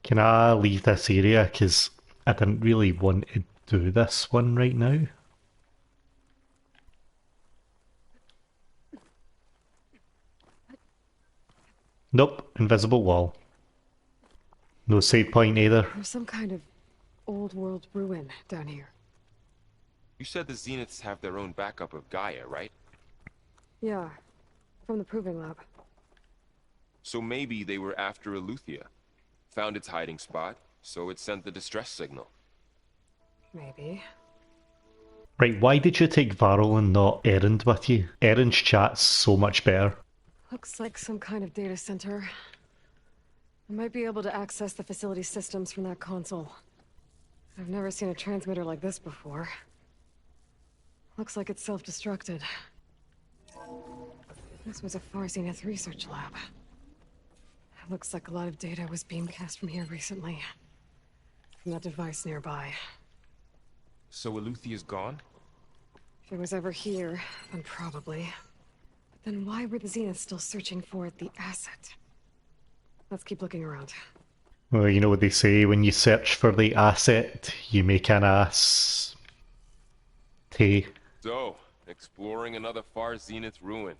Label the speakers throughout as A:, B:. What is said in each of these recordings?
A: Can I leave this area? Because I didn't really want to do this one right now. Nope, invisible wall. No save point either.
B: There's some kind of old world ruin down here.
C: You said the Zeniths have their own backup of Gaia, right?
B: Yeah, from the proving lab.
C: So maybe they were after Eleuthia. Found its hiding spot, so it sent the distress signal.
B: Maybe.
A: Right, why did you take Varl and not Erend with you? Erend's chat's so much better.
B: Looks like some kind of data center. I might be able to access the facility systems from that console. I've never seen a transmitter like this before. Looks like it's self-destructed. This was a Far Zenith research lab. Looks like a lot of data was beamcast from here recently. From that device nearby.
C: So Eleuthia's gone?
B: If it was ever here, then probably. But then why were the Zeniths still searching for the asset? Let's keep looking around.
A: Well, you know what they say, when you search for the asset, you make an ass. Tay.
C: So, exploring another Far Zenith ruin.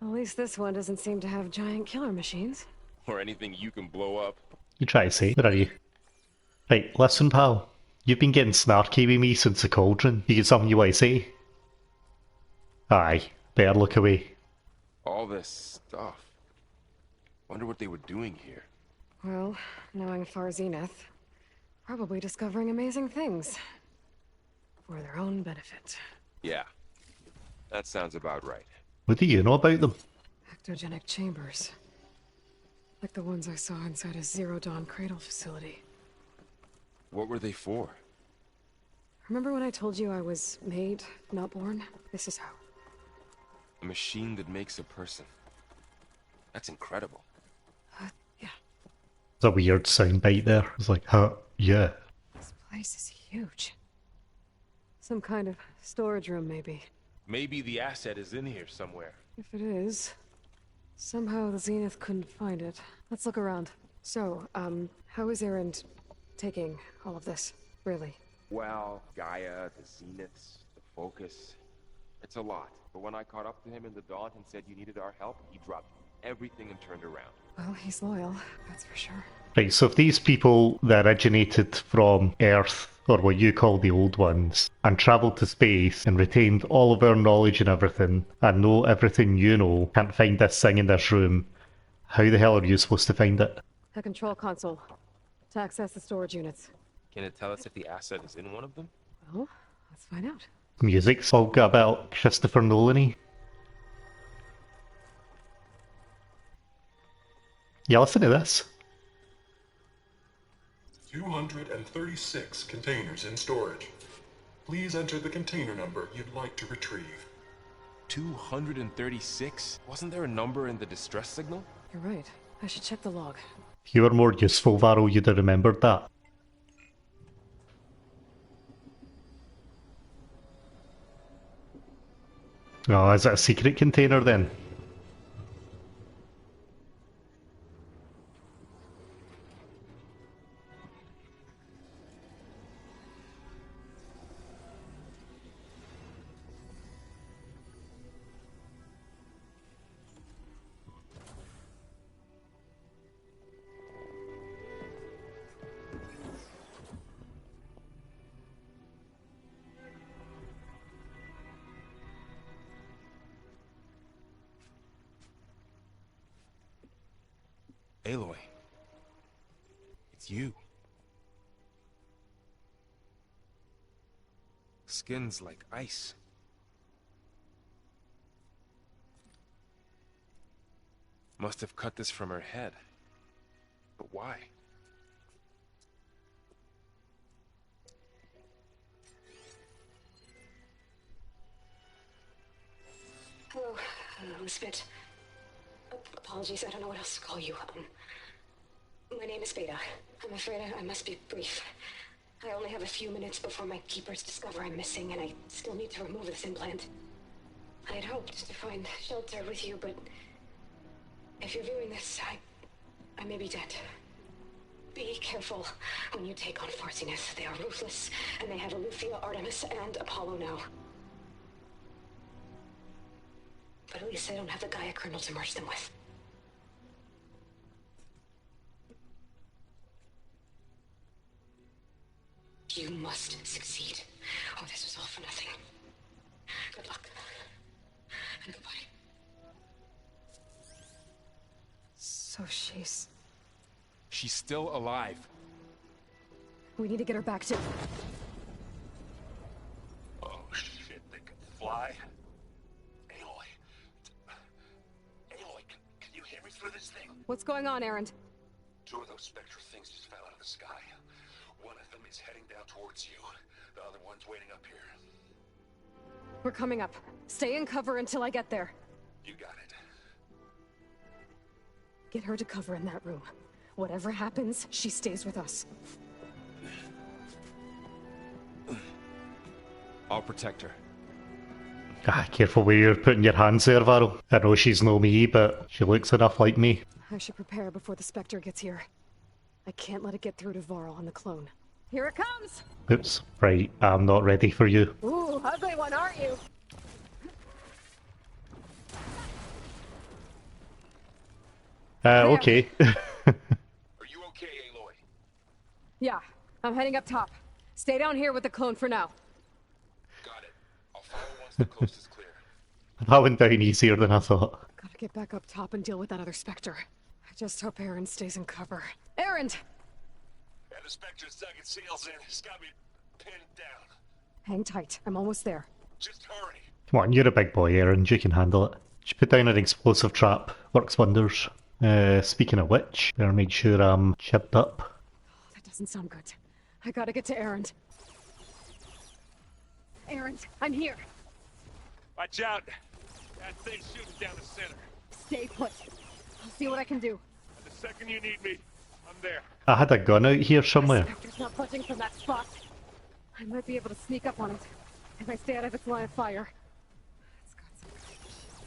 B: At least this one doesn't seem to have giant killer machines.
C: Or anything you can blow up.
A: You try to say, where are you? Right, listen pal. You've been getting snarky with me since the cauldron. You got something you want to say? Aye, better look away.
C: All this stuff. Wonder what they were doing here.
B: Well, knowing Far Zenith, probably discovering amazing things. For their own benefit.
C: Yeah, that sounds about right.
A: What do you know about them?
B: Ectogenic chambers. Like the ones I saw inside a Zero Dawn cradle facility.
C: What were they for?
B: Remember when I told you I was made, not born? This is how.
C: A machine that makes a person. That's incredible.
B: Yeah.
A: There's a weird soundbite there. It's like, huh, yeah.
B: This place is huge. Some kind of storage room, maybe.
C: Maybe the asset is in here somewhere.
B: If it is, somehow the Zenith couldn't find it. Let's look around. So, how is Erend taking all of this, really?
C: Well, Gaia, the Zeniths, the Focus. It's a lot. But when I caught up to him in the dawn and said you needed our help, he dropped everything and turned around.
B: Well, he's loyal, that's for sure.
A: Right, so if these people that originated from Earth, or what you call the old ones, and travelled to space and retained all of our knowledge and everything, and know everything you know, can't find this thing in this room, how the hell are you supposed to find it?
B: A control console. To access the storage units.
C: Can it tell us if the asset is in one of them?
B: Well, let's find out.
A: Music's all got about Christopher Nolan-y. Yeah, listen to this.
D: 236 containers in storage. Please enter the container number you'd like to retrieve.
C: 236? Wasn't there a number in the distress signal?
B: You're right. I should check the log.
A: If you were more useful, Varro, you'd have remembered that. Oh, is it a secret container then?
C: Aloy. It's you. Skin's like ice. Must have cut this from her head. But why?
E: Hello, Spit. Apologies, I don't know what else to call you. My name is Beta. I'm afraid I must be brief. I only have a few minutes before my keepers discover I'm missing, and I still need to remove this implant. I had hoped to find shelter with you, but if you're viewing this, I may be dead. Be careful when you take on Farsiness. They are ruthless, and they have Aletheia, Artemis, and Apollo now. But at least they don't have the Gaia kernel to merge them with. You must succeed, or this was all for nothing. Good luck. And goodbye.
B: So she's...
C: She's still alive.
B: We need to get her back to...
F: Oh shit, they can fly? Aloy. Aloy, can you hear me through this thing?
B: What's going on, Erend?
F: Two of those spectral things just fell out of the sky. One of them is heading down towards you. The other one's waiting up here.
B: We're coming up. Stay in cover until I get there.
F: You got it.
B: Get her to cover in that room. Whatever happens, she stays with us.
C: I'll protect her.
A: Ah, careful where you're putting your hands there, Varro. I know she's no me, but she looks enough like me.
B: I should prepare before the Spectre gets here. I can't let it get through to Varl on the clone. Here it comes!
A: Oops, right, I'm not ready for you.
B: Ooh, ugly one, aren't you?
A: Okay.
F: Are you okay, Aloy?
B: Yeah, I'm heading up top. Stay down here with the clone for now.
F: Got it. I'll follow once the coast is clear.
A: That went down easier than I thought.
B: Gotta get back up top and deal with that other Spectre. I just hope Erend stays in cover. Erend!
F: Yeah, the Spectre's dug its heels in. It's got me pinned down.
B: Hang tight, I'm almost there.
F: Just hurry.
A: Come on, you're a big boy, Aaron. You can handle it. She put down an explosive trap. Works wonders. Speaking of which, better make sure I'm chipped up.
B: That doesn't sound good. I gotta get to Erend. Erend, I'm here.
F: Watch out. That thing's shooting down the center.
B: Stay put. I'll see what I can do.
F: And the second you need me, I'm there.
A: I had a gun out here somewhere.
B: Spectre's not budging from that spot. I might be able to sneak up on it if I stay out of its line of fire. It's got some kind of shield.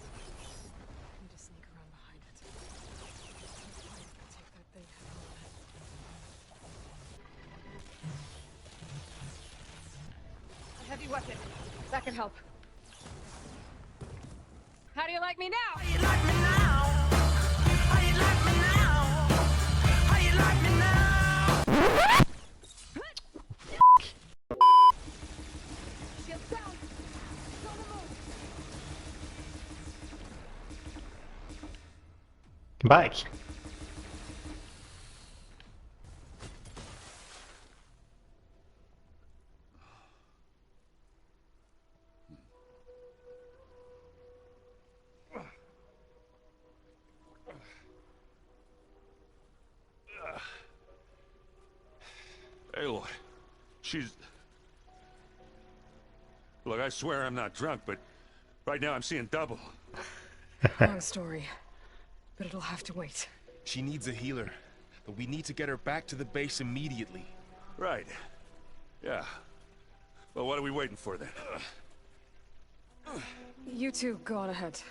B: I need to sneak around behind it. Hopefully I can take that thing head on. A heavy weapon. That can help. How do you like me now?
G: How you like me now? How you like me now? How you like me now?
B: Shields down. It's on the move.
A: Come back.
F: Aloy, she's... Look, I swear I'm not drunk, but right now I'm seeing double.
B: Long story, but it'll have to wait.
C: She needs a healer, but we need to get her back to the base immediately.
F: Right. Yeah. Well, what are we waiting for then?
B: You two go on ahead.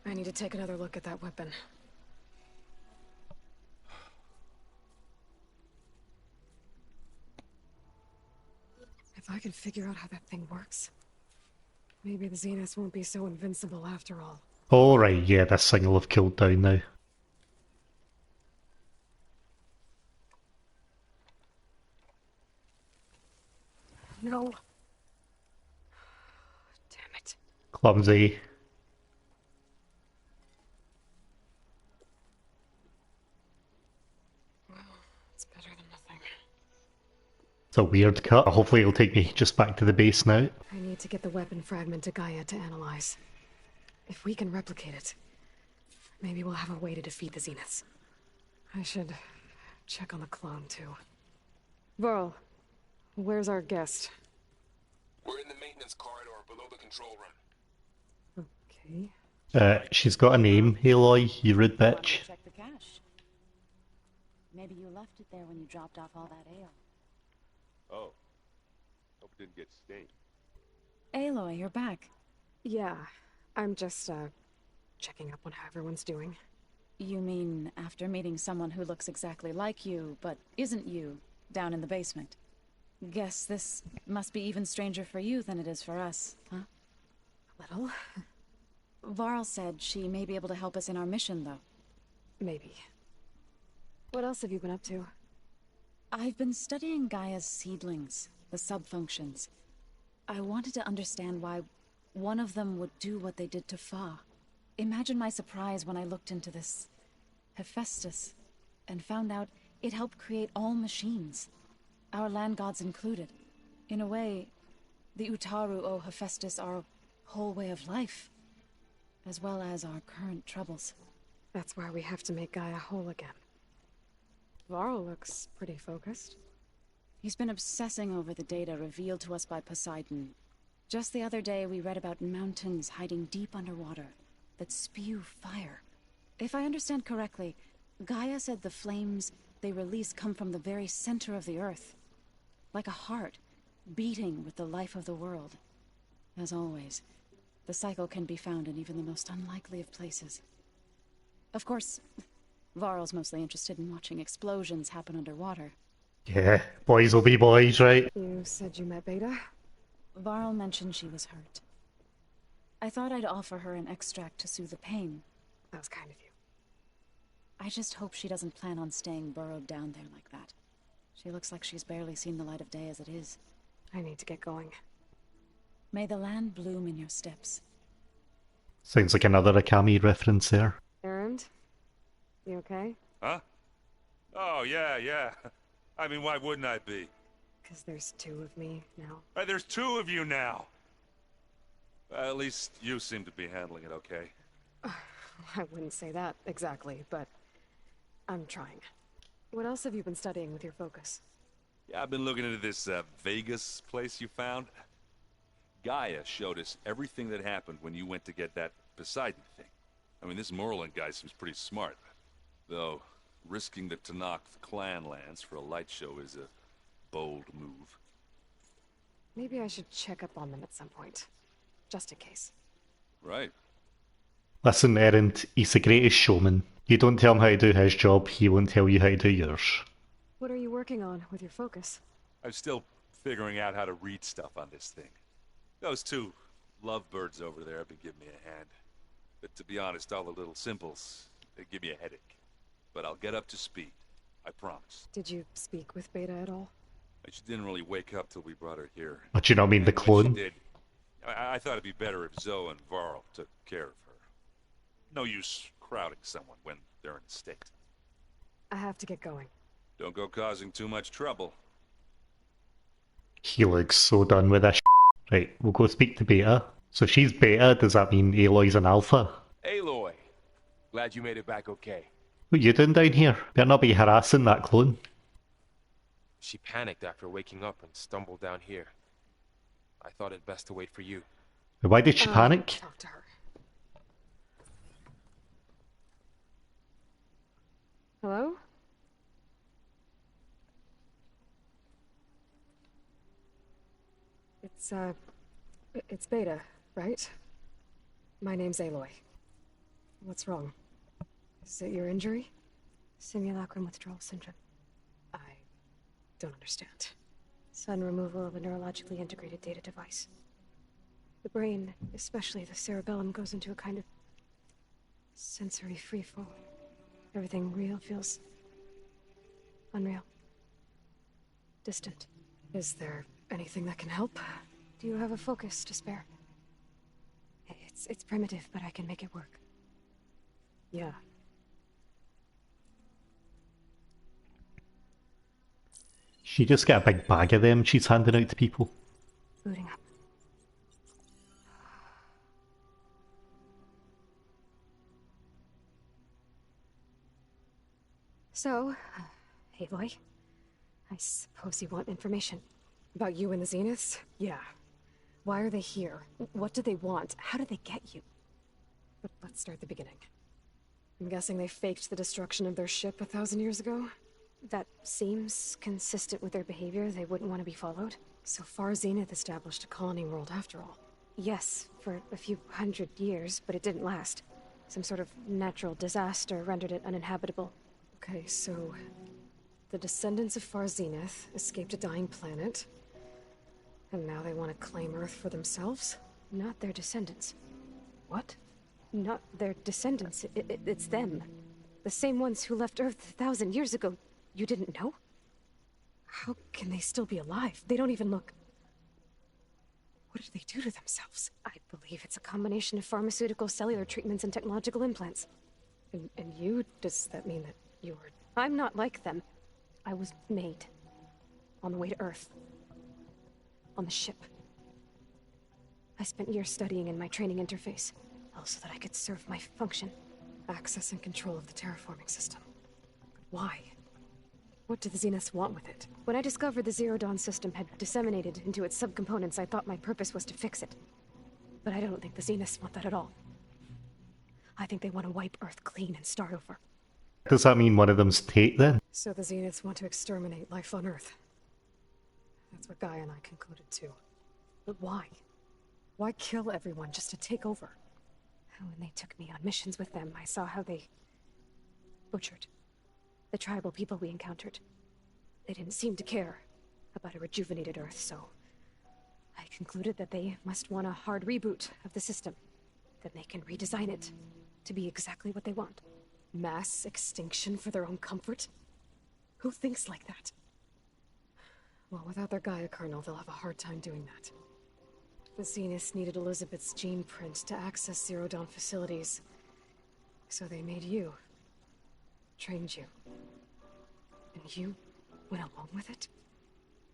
B: I need to take another look at that weapon. If I can figure out how that thing works, maybe the Zeniths won't be so invincible after all.
A: Alright, yeah, this thing will have cooled down now.
B: No. Damn it.
A: Clumsy.
B: Well, it's better than nothing.
A: It's a weird cut. Hopefully it'll take me just back to the base now.
B: I need to get the weapon fragment to Gaia to analyze. If we can replicate it, maybe we'll have a way to defeat the Zeniths. I should check on the clone, too. Varl, where's our guest?
C: We're in the maintenance corridor below the control room.
B: Okay.
A: She's got a name, Aloy, you rude bitch.
H: Check the cache. Maybe you left it there when you dropped off all that ale.
C: Oh. Hope it didn't get stained.
H: Aloy, you're back.
B: Yeah, I'm just, checking up on how everyone's doing.
H: You mean after meeting someone who looks exactly like you, but isn't you, down in the basement? Guess this must be even stranger for you than it is for us, huh?
B: Little?
H: Varl said she may be able to help us in our mission, though.
B: Maybe. What else have you been up to?
H: I've been studying Gaia's seedlings, the subfunctions. I wanted to understand why one of them would do what they did to Fa. Imagine my surprise when I looked into this Hephaestus and found out it helped create all machines, our land gods included. In a way, the Utaru owe Hephaestus our whole way of life, as well as our current troubles.
B: That's why we have to make Gaia whole again. Varl looks pretty focused.
H: He's been obsessing over the data revealed to us by Poseidon. Just the other day, we read about mountains hiding deep underwater that spew fire. If I understand correctly, Gaia said the flames they release come from the very center of the earth, like a heart beating with the life of the world. As always, the cycle can be found in even the most unlikely of places. Of course, Varl's mostly interested in watching explosions happen underwater.
A: Yeah, boys will be boys, right?
B: You said you met Beta?
H: Varl mentioned she was hurt. I thought I'd offer her an extract to soothe the pain.
B: That was kind of you.
H: I just hope she doesn't plan on staying burrowed down there like that. She looks like she's barely seen the light of day as it is.
B: I need to get going.
H: May the land bloom in your steps.
A: Sounds like another Akami reference there.
B: Errand? You okay?
F: Huh? Oh, yeah. I mean, why wouldn't I be?
B: Because there's two of me now.
F: There's two of you now. At least you seem to be handling it okay.
B: I wouldn't say that exactly, but I'm trying. What else have you been studying with your focus?
F: Yeah, I've been looking into this Vegas place you found. Gaia showed us everything that happened when you went to get that Poseidon thing. I mean, this Merlin guy seems pretty smart. Though, risking the Tanakh clan lands for a light show is a bold move.
B: Maybe I should check up on them at some point. Just in case.
F: Right.
A: Listen, Errand, he's the greatest showman. You don't tell him how to do his job, he won't tell you how to do yours.
B: What are you working on with your focus?
F: I'm still figuring out how to read stuff on this thing. Those two lovebirds over there have been giving me a hand. But to be honest, all the little symbols, they give me a headache. But I'll get up to speed. I promise.
B: Did you speak with Beta at all?
F: She didn't really wake up till we brought her here.
A: But do you not mean the
F: And when
A: clone?
F: she did, I thought it'd be better if Zoe and Varl took care of her. No use crowding someone when they're in a state.
B: I have to get going.
F: Don't go causing too much trouble.
A: He looks so done with this. Right, we'll go speak to Beta. So if she's Beta, does that mean Aloy's an Alpha?
C: Aloy, glad you made it back okay.
A: What you doing down here? Better not be harassing that clone.
C: She panicked after waking up and stumbled down here. I thought it best to wait for you.
A: Why did she panic?
B: Talk to her. Hello? It's Beta, right? My name's Aloy. What's wrong? Is it your injury? Simulacrum withdrawal syndrome. I don't understand. Sudden removal of a neurologically integrated data device. The brain, especially the cerebellum, goes into a kind of sensory freefall. Everything real feels unreal. Distant. Is there anything that can help? Do you have a focus to spare? It's primitive, but I can make it work. Yeah.
A: She just got a big bag of them she's handing out to people.
B: Booting up. So, Aloy, I suppose you want information about you and the Zeniths? Yeah. Why are they here? What do they want? How did they get you? But let's start at the beginning. I'm guessing they faked the destruction of their ship 1,000 years ago? That seems consistent with their behavior. They wouldn't want to be followed. So far, Zenith established a colony world after all. Yes, for a few hundred years, but it didn't last. Some sort of natural disaster rendered it uninhabitable. Okay, so the descendants of Far Zenith escaped a dying planet, and now they want to claim Earth for themselves? Not their descendants. What? Not their descendants. It's them. The same ones who left Earth 1,000 years ago. You didn't know? How can they still be alive? They don't even look... What did they do to themselves? I believe it's a combination of pharmaceutical, cellular treatments, and technological implants. And you? Does that mean that you were... I'm not like them. I was made. On the way to Earth. On the ship. I spent years studying in my training interface, all so that I could serve my function. Access and control of the terraforming system. But why? What do the Zeniths want with it? When I discovered the Zero Dawn system had disseminated into its subcomponents, I thought my purpose was to fix it. But I don't think the Zeniths want that at all. I think they want to wipe Earth clean and start over.
A: Does that mean one of them's Tate then?
B: So the Zeniths want to exterminate life on Earth. That's what Gaia and I concluded too. But why? Why kill everyone just to take over? When they took me on missions with them, I saw how they butchered the tribal people we encountered. They didn't seem to care about a rejuvenated Earth, so I concluded that they must want a hard reboot of the system. Then they can redesign it to be exactly what they want. Mass extinction for their own comfort? Who thinks like that? Well, without their Gaia kernel, they'll have a hard time doing that. The Zeniths needed Elizabeth's gene print to access Zero Dawn facilities. So they made you. Trained you. And you went along with it?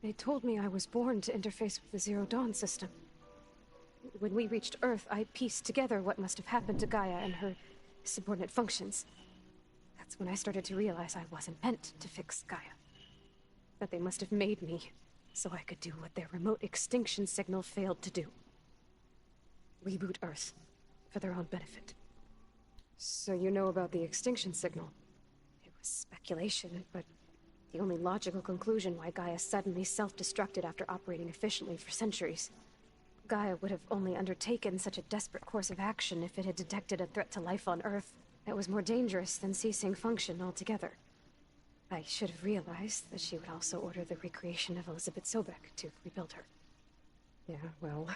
B: They told me I was born to interface with the Zero Dawn system. When we reached Earth, I pieced together what must have happened to Gaia and her subordinate functions. That's when I started to realize I wasn't meant to fix Gaia. That they must have made me so I could do what their remote extinction signal failed to do. Reboot Earth, for their own benefit. So you know about the extinction signal? It was speculation, but the only logical conclusion why Gaia suddenly self-destructed after operating efficiently for centuries. Gaia would have only undertaken such a desperate course of action if it had detected a threat to life on Earth that was more dangerous than ceasing function altogether. I should have realized that she would also order the recreation of Elizabeth Sobek to rebuild her. Yeah, well...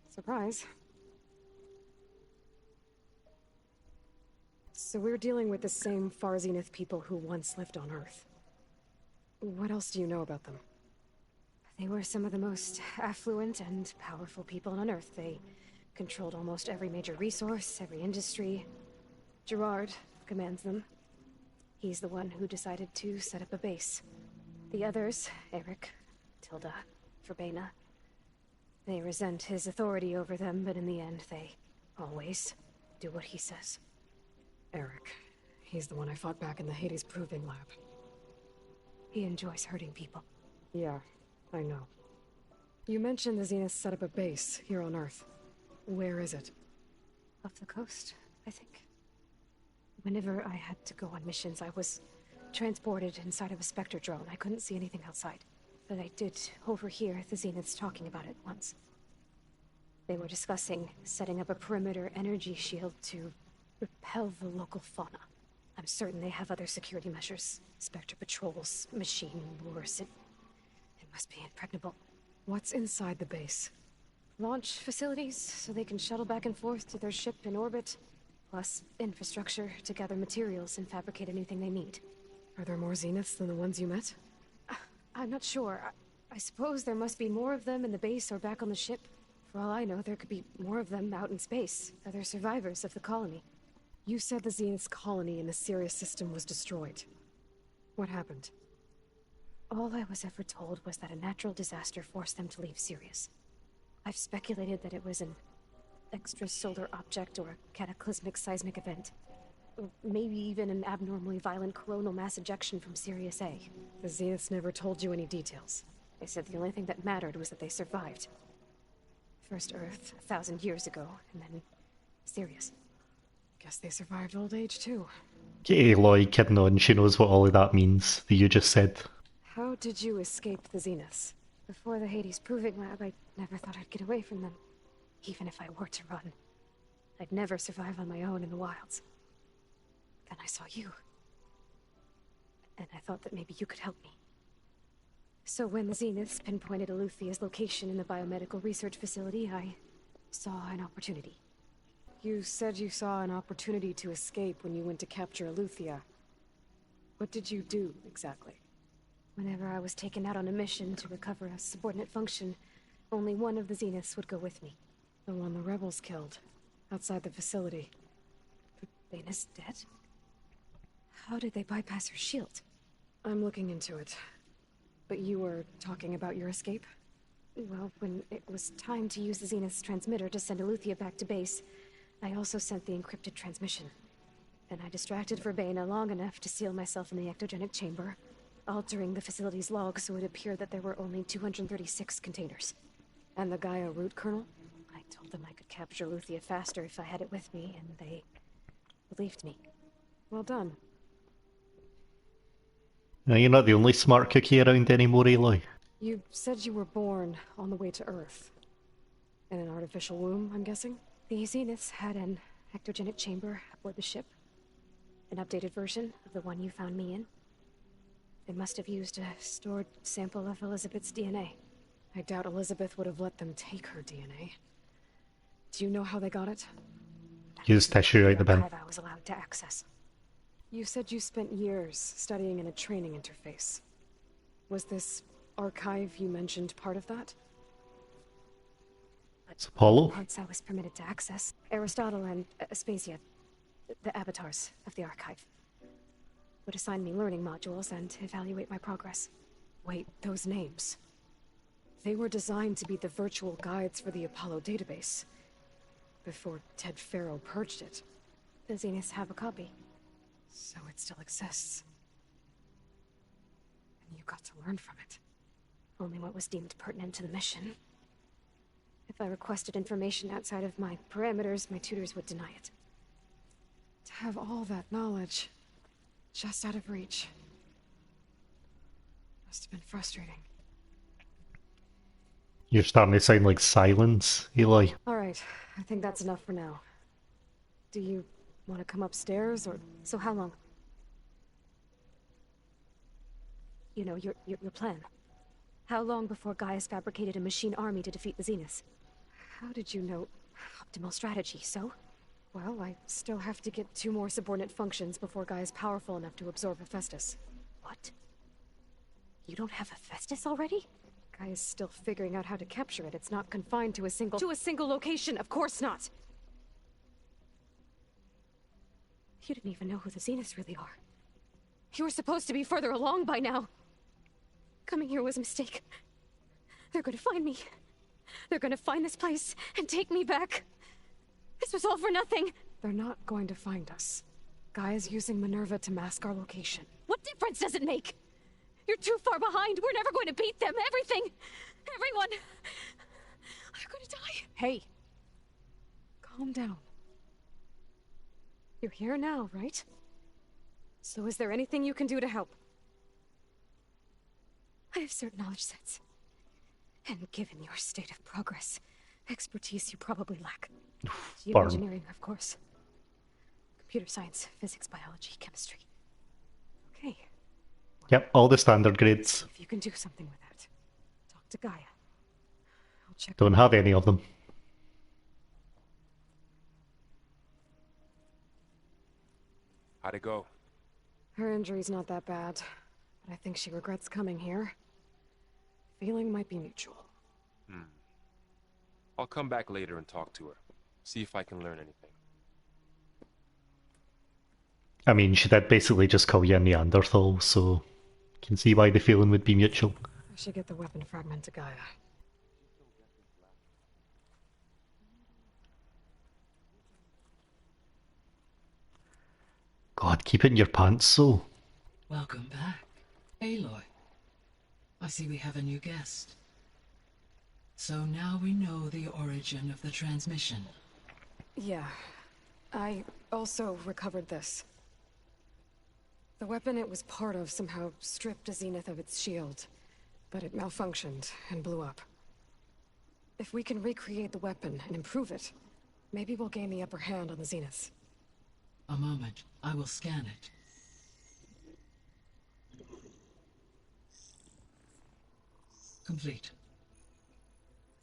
B: surprise. So we're dealing with the same Far Zenith people who once lived on Earth. What else do you know about them? They were some of the most affluent and powerful people on Earth. They controlled almost every major resource, every industry. Gerard commands them. He's the one who decided to set up a base. The others, Eric, Tilda, Verbena, they resent his authority over them, but in the end, they always do what he says. Eric. He's the one I fought back in the Hades Proving Lab. He enjoys hurting people. Yeah, I know. You mentioned the Zenith set up a base here on Earth. Where is it? Off the coast, I think. Whenever I had to go on missions, I was transported inside of a Spectre drone. I couldn't see anything outside. But I did overhear the Zeniths talking about it once. They were discussing setting up a perimeter energy shield to repel the local fauna. I'm certain they have other security measures. Spectre patrols, machine lures. It must be impregnable. What's inside the base? Launch facilities, so they can shuttle back and forth to their ship in orbit. Plus infrastructure to gather materials and fabricate anything they need. Are there more Zeniths than the ones you met? I'm not sure. I suppose there must be more of them in the base or back on the ship. For all I know, there could be more of them out in space. Other survivors of the colony. You said the Zenith's colony in the Sirius system was destroyed. What happened? All I was ever told was that a natural disaster forced them to leave Sirius. I've speculated that it was an extrasolar object or a cataclysmic seismic event. Or maybe even an abnormally violent coronal mass ejection from Sirius A. The Zeniths never told you any details. They said the only thing that mattered was that they survived. First Earth, 1,000 years ago, and then Sirius. Guess they survived old age too.
A: Aloy kidding on, she knows what all of that means, that you just said.
B: How did you escape the Zeniths? Before the Hades Proving Lab, I never thought I'd get away from them. Even if I were to run,
E: I'd never survive on my own in the wilds. Then I saw you. And I thought that maybe you could help me. So when the Zeniths pinpointed Aluthia's location in the biomedical research facility, I saw an opportunity.
B: You said you saw an opportunity to escape when you went to capture Aluthia. What did you do, exactly?
E: Whenever I was taken out on a mission to recover a subordinate function, only one of the Zeniths would go with me.
B: The one the rebels killed, outside the facility.
E: Baina's dead? How did they bypass her shield?
B: I'm looking into it. But you were talking about your escape?
E: Well, when it was time to use the Zenith's transmitter to send Aluthia back to base, I also sent the encrypted transmission. Then I distracted Verbena long enough to seal myself in the ectogenic chamber, altering the facility's log so it appeared that there were only 236 containers.
B: And the Gaia root kernel?
E: I told them I could capture Aluthia faster if I had it with me, and they believed me.
B: Well done.
A: Now, you're not the only smart cookie around anymore, Aloy.
B: You said you were born on the way to Earth. In an artificial womb, I'm guessing?
E: The Zeniths had an ectogenic chamber aboard the ship. An updated version of the one you found me in. They must have used a stored sample of Elizabeth's DNA.
B: I doubt Elizabeth would have let them take her DNA. Do you know how they got it?
A: Use tissue out the bin.
E: Archive I was allowed to access.
B: You said you spent years studying in a training interface. Was this archive you mentioned part of that?
A: It's Apollo.
E: Parts I was permitted to access. Aristotle and Aspasia, the avatars of the archive, would assign me learning modules and evaluate my progress.
B: Wait, those names. They were designed to be the virtual guides for the Apollo database. Before Ted Faro purged it.
E: The Zeniths have a copy.
B: So it still exists. And you got to learn from it.
E: Only what was deemed pertinent to the mission. If I requested information outside of my parameters, my tutors would deny it.
B: To have all that knowledge, just out of reach. Must have been frustrating.
A: You're starting to sound like Silence, Aloy.
B: Alright, I think that's enough for now. Do you want to come upstairs, or...
E: So how long? You know, your plan. How long before Gaius fabricated a machine army to defeat the Zeniths?
B: How did you know?
E: Optimal strategy, so?
B: Well, I still have to get 2 more subordinate functions before Gaia's powerful enough to absorb Hephaestus.
E: What? You don't have Hephaestus already?
B: Gaia's still figuring out how to capture it. It's not confined to a single... To a single location, of course not!
E: You didn't even know who the Zeniths really are.
B: You were supposed to be further along by now!
E: Coming here was a mistake. They're gonna find me. They're gonna find this place and take me back. This was all for nothing.
B: They're not going to find us. Gaia's using Minerva to mask our location.
E: What difference does it make? You're too far behind. We're never going to beat them. Everything. Everyone. Are gonna die.
B: Hey. Calm down. You're here now, right? So is there anything you can do to help?
E: I have certain knowledge sets. And given your state of progress, expertise you probably lack. Geoengineering, of course. Computer science, physics, biology, chemistry.
B: Okay.
A: Yep, all the standard grades.
B: If you can do something with that, talk to Gaia. I'll check.
A: Don't have any of them.
C: How'd it go?
B: Her injury's not that bad, but I think she regrets coming here. Feeling might be mutual.
C: I'll come back later and talk to her. See if I can learn anything.
A: I mean, she did basically just call you a Neanderthal, so you can see why the feeling would be mutual.
B: I should get the weapon fragment to Gaia.
A: God, keep it in your pants, so.
I: Welcome back, Aloy. I see we have a new guest. So now we know the origin of the transmission.
B: Yeah. I also recovered this. The weapon it was part of somehow stripped a Zenith of its shield, but it malfunctioned and blew up. If we can recreate the weapon and improve it, Maybe we'll gain the upper hand on the Zeniths.
I: A moment. I will scan it. Complete.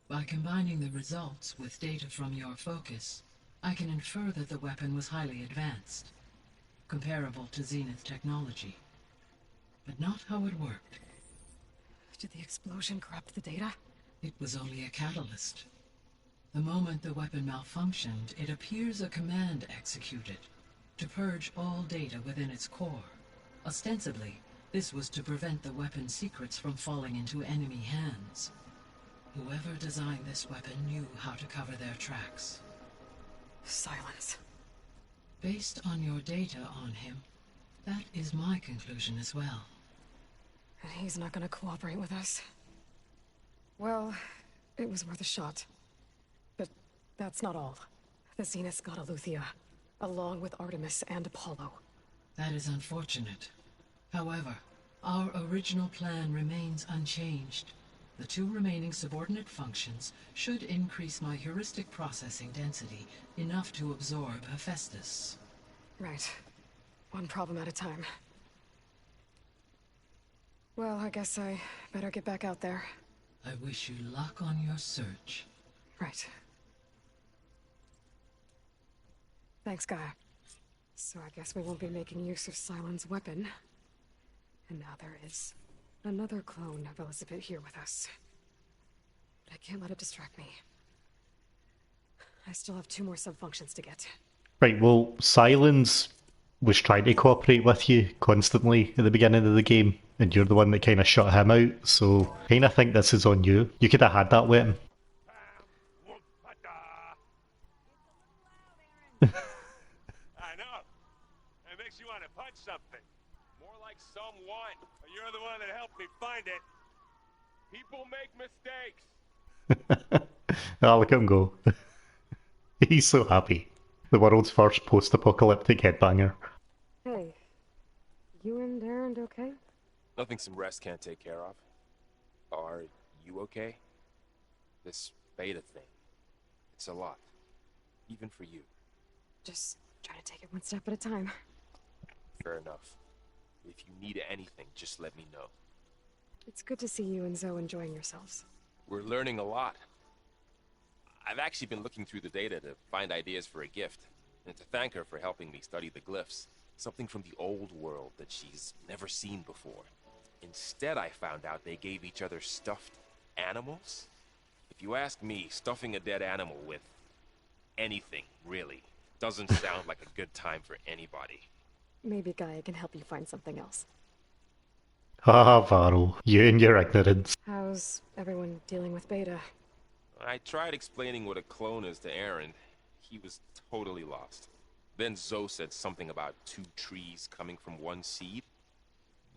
I: By combining the results with data from your focus, I can infer that the weapon was highly advanced, comparable to Zenith technology. But not how it worked.
B: Did the explosion corrupt the data?
I: It was only a catalyst. The moment the weapon malfunctioned, it appears a command executed to purge all data within its core. Ostensibly, this was to prevent the weapon's secrets from falling into enemy hands. Whoever designed this weapon knew how to cover their tracks.
B: Silence.
I: Based on your data on him, that is my conclusion as well.
B: And he's not gonna cooperate with us. Well, it was worth a shot. But that's not all. The Zeniths got Aletheia, along with Artemis and Apollo.
I: That is unfortunate. However, our original plan remains unchanged. The 2 remaining subordinate functions should increase my heuristic processing density enough to absorb Hephaestus.
B: Right. One problem at a time. Well, I guess I better get back out there.
I: I wish you luck on your search.
B: Right. Thanks, Gaia. So I guess we won't be making use of Cylon's weapon. And now there is another clone of Elizabeth here with us. But I can't let it distract me. I still have 2 more sub-functions to get.
A: Right, well, Silence was trying to cooperate with you constantly at the beginning of the game, and you're the one that kind of shut him out, so I kind of think this is on you. You could have had that weapon.
C: I know. It makes you want to punch something. More like someone. You're the one that helped me find it. People make mistakes.
A: Oh, look at him go. He's so happy. The world's first post-apocalyptic headbanger.
B: Hey, you and Aaron okay?
C: Nothing some rest can't take care of. Are you okay? This beta thing. It's a lot. Even for you.
B: Just trying to take it one step at a time.
C: Fair enough. If you need anything, just let me know.
B: It's good to see you and Zoe enjoying yourselves.
C: We're learning a lot. I've actually been looking through the data to find ideas for a gift, and to thank her for helping me study the glyphs. Something from the old world that she's never seen before. Instead, I found out they gave each other stuffed animals. If you ask me, stuffing a dead animal with anything, really, doesn't sound like a good time for anybody.
B: Maybe Gaia can help you find something else.
A: Ah, Varro, you and your ignorance.
B: How's everyone dealing with Beta?
C: I tried explaining what a clone is to Aaron. He was totally lost. Then Zoe said something about 2 trees coming from 1 seed.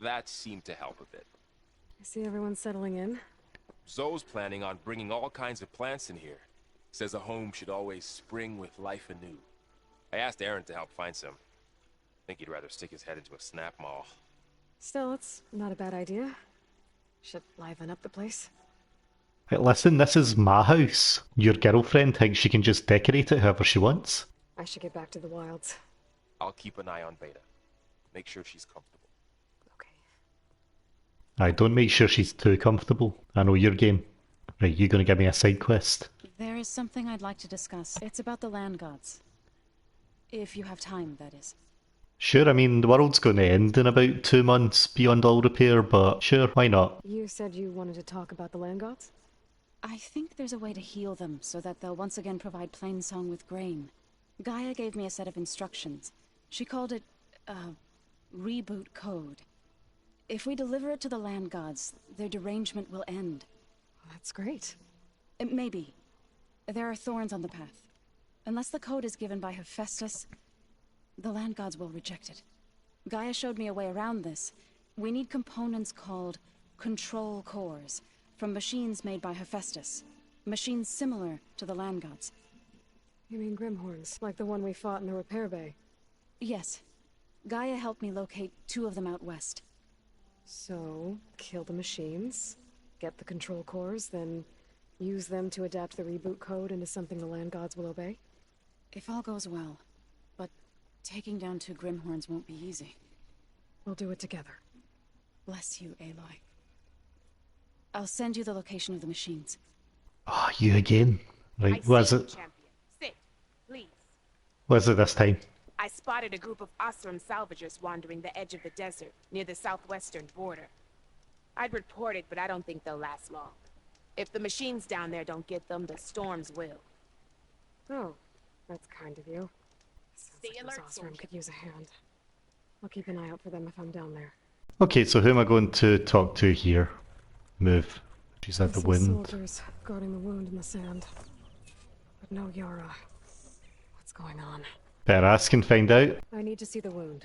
C: That seemed to help a bit.
B: I see everyone settling in.
C: Zoe's planning on bringing all kinds of plants in here. Says a home should always spring with life anew. I asked Aaron to help find some. Think he'd rather stick his head into a snap mall.
B: Still, it's not a bad idea. Should liven up the place.
A: Hey, listen, this is my house. Your girlfriend thinks she can just decorate it however she wants.
B: I should get back to the wilds.
C: I'll keep an eye on Beta. Make sure she's comfortable.
B: Okay.
A: I don't make sure she's too comfortable. I know your game. Right, you gonna give me a side quest?
H: There is something I'd like to discuss. It's about the land gods. If you have time, that is.
A: Sure, I mean, the world's going to end in about 2 months beyond all repair, but sure, why not?
B: You said you wanted to talk about the land gods?
H: I think there's a way to heal them so that they'll once again provide Plainsong with grain. Gaia gave me a set of instructions. She called it, reboot code. If we deliver it to the land gods, their derangement will end.
B: Well, that's great.
H: Maybe. There are thorns on the path. Unless the code is given by Hephaestus, the land gods will reject it. Gaia showed me a way around this. We need components called control cores, from machines made by Hephaestus. Machines similar to the land gods.
B: You mean Grimhorns, like the one we fought in the repair bay?
H: Yes. Gaia helped me locate 2 of them out west.
B: So, kill the machines, get the control cores, then use them to adapt the reboot code into something the land gods will obey?
H: If all goes well. But taking down 2 Grimhorns won't be easy.
B: We'll do it together.
H: Bless you, Aloy. I'll send you the location of the machines.
A: Ah, you again. Right, was it?
J: Champion. Sit, please.
A: Was it this time?
J: I spotted a group of Osram salvagers wandering the edge of the desert, near the southwestern border. I'd report it, but I don't think they'll last long. If the machines down there don't get them, the storms will.
B: Oh, that's kind of you.
J: Stay
B: Sounds like
J: alert,
B: this Osram
J: soldier.
B: could use a hand. I'll keep an eye out for them if I'm down there.
A: Okay, so who am I going to talk to here? Move. She's at the
B: Some
A: wind.
B: soldiers guarding the wound in the sand. But no Yara. What's going on?
A: Better ask and find out.
B: I need to see the wound.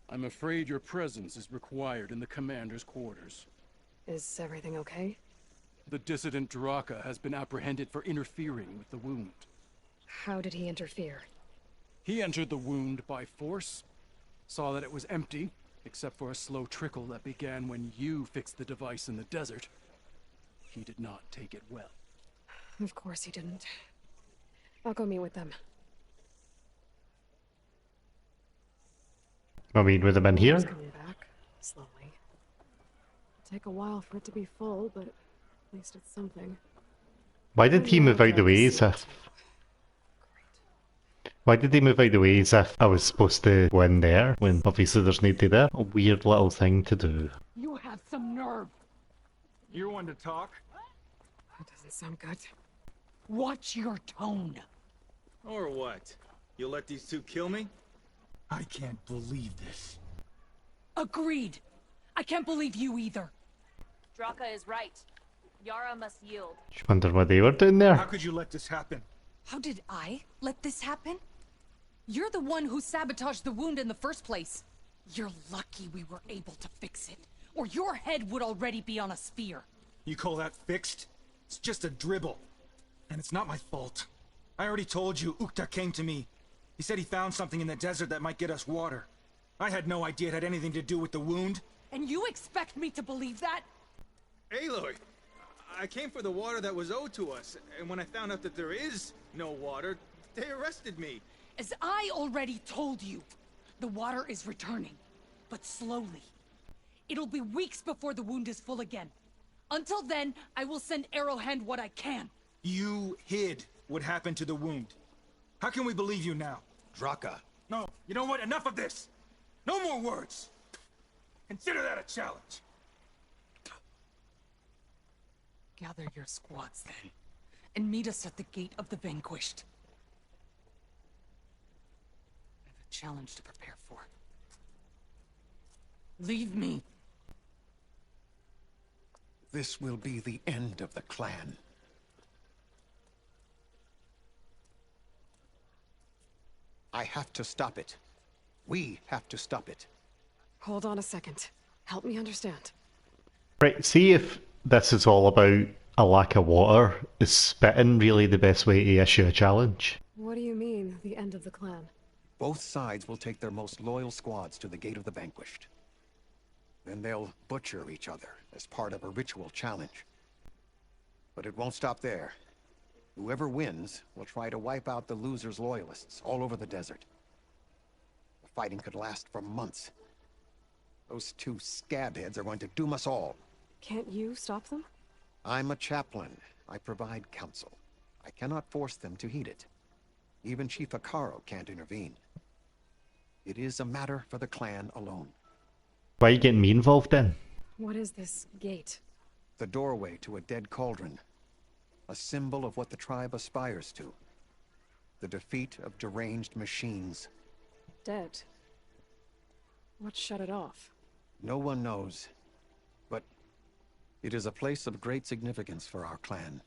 K: I'm afraid your presence is required in the commander's quarters.
B: Is everything okay?
K: The dissident Draka has been apprehended for interfering with the wound.
B: How did he interfere?
K: He entered the wound by force, saw that it was empty, except for a slow trickle that began when you fixed the device in the desert. He did not take it well.
B: Of course he didn't. I'll go meet with them.
A: I mean, with them in here?
B: It's coming back, slowly. It'll take a while for it to be full, but at least it's something.
A: Why did he move out the way as if... Why did he move out the way as if I was supposed to go in there, when obviously there's nobody there? A weird little thing to do.
L: You have some nerve.
M: You're one to talk?
B: That doesn't sound good.
L: Watch your tone.
M: Or what? You'll let these two kill me? I can't believe this.
L: Agreed. I can't believe you either.
N: Draka is right. Yara must yield.
A: Just wonder what they were doing there.
M: How could you let this happen?
L: How did I let this happen? You're the one who sabotaged the wound in the first place. You're lucky we were able to fix it, or your head would already be on a spear.
M: You call that fixed? It's just a dribble. And it's not my fault. I already told you, Ukta came to me. He said he found something in the desert that might get us water. I had no idea it had anything to do with the wound.
L: And you expect me to believe that?
M: Aloy, I came for the water that was owed to us, and when I found out that there is no water, they arrested me.
L: As I already told you, the water is returning, but slowly. It'll be weeks before the wound is full again. Until then, I will send Arrowhand what I can.
M: You hid what happened to the wound. How can we believe you now?
O: Draka.
M: No, you know what? Enough of this! No more words! Consider that a challenge.
L: Gather your squads then, and meet us at the Gate of the Vanquished. I have a challenge to prepare for. Leave me.
O: This will be the end of the clan. I have to stop it. We have to stop it.
B: Hold on a second. Help me understand.
A: Right, see if this is all about a lack of water. Is spitting really the best way to issue a challenge?
B: What do you mean, the end of the clan?
O: Both sides will take their most loyal squads to the Gate of the Vanquished. Then they'll butcher each other as part of a ritual challenge. But it won't stop there. Whoever wins will try to wipe out the loser's loyalists all over the desert. The fighting could last for months. Those two scabheads are going to doom us all.
B: Can't you stop them?
O: I'm a chaplain. I provide counsel. I cannot force them to heed it. Even Chief Akaro can't intervene. It is a matter for the clan alone.
A: Why are you getting me involved in?
B: What is this gate?
O: The doorway to a dead cauldron. A symbol of what the tribe aspires to. The defeat of deranged machines.
B: Dead. What shut it off?
O: No one knows. But it is a place of great significance for our clan.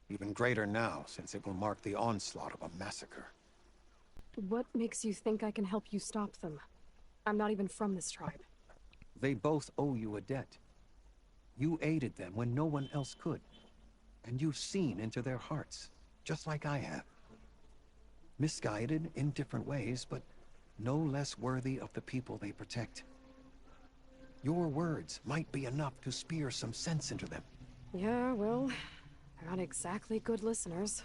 O: Even greater now, since it will mark the onslaught of a massacre.
B: What makes you think I can help you stop them? I'm not even from this tribe.
O: They both owe you a debt. You aided them when no one else could. And you've seen into their hearts, just like I have. Misguided in different ways, but no less worthy of the people they protect. Your words might be enough to spear some sense into them.
B: Yeah, well, they're not exactly good listeners.